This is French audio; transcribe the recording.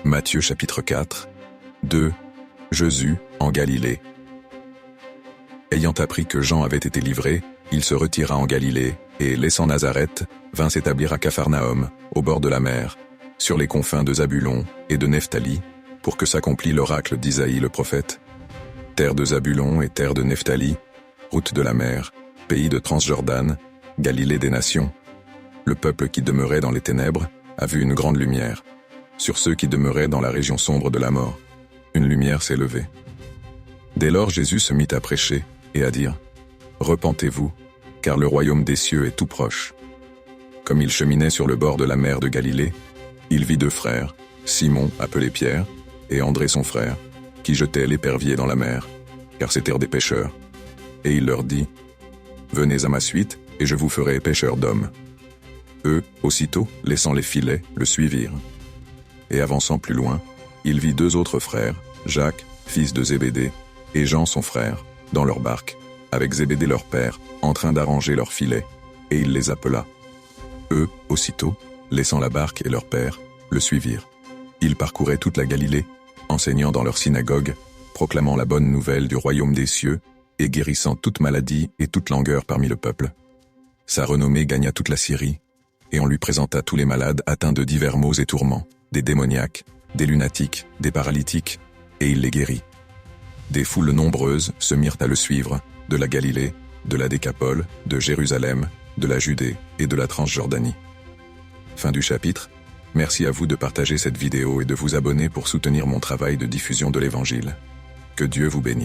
Matthieu chapitre 4, 2. Jésus, en Galilée. Ayant appris que Jean avait été livré, il se retira en Galilée, et, laissant Nazareth, vint s'établir à Capharnaüm, au bord de la mer, sur les confins de Zabulon et de Nephtali, pour que s'accomplît l'oracle d'Isaïe le prophète. Terre de Zabulon et terre de Nephtali, route de la mer, pays de Transjordan, Galilée des nations. Le peuple qui demeurait dans les ténèbres a vu une grande lumière. Sur ceux qui demeuraient dans la région sombre de la mort, une lumière s'est levée. Dès lors Jésus se mit à prêcher et à dire « Repentez-vous, car le royaume des cieux est tout proche. » Comme il cheminait sur le bord de la mer de Galilée, il vit deux frères, Simon, appelé Pierre, et André son frère, qui jetaient l'épervier dans la mer, car c'étaient des pêcheurs. Et il leur dit « Venez à ma suite, et je vous ferai pêcheurs d'hommes. » Eux, aussitôt, laissant les filets, le suivirent. Et avançant plus loin, il vit deux autres frères, Jacques, fils de Zébédée, et Jean son frère, dans leur barque, avec Zébédée leur père, en train d'arranger leurs filets, et il les appela. Eux, aussitôt, laissant la barque et leur père, le suivirent. Ils parcouraient toute la Galilée, enseignant dans leur synagogue, proclamant la bonne nouvelle du royaume des cieux, et guérissant toute maladie et toute langueur parmi le peuple. Sa renommée gagna toute la Syrie, et on lui présenta tous les malades atteints de divers maux et tourments, des démoniaques, des lunatiques, des paralytiques, et il les guérit. Des foules nombreuses se mirent à le suivre, de la Galilée, de la Décapole, de Jérusalem, de la Judée et de la Transjordanie. Fin du chapitre. Merci à vous de partager cette vidéo et de vous abonner pour soutenir mon travail de diffusion de l'Évangile. Que Dieu vous bénisse.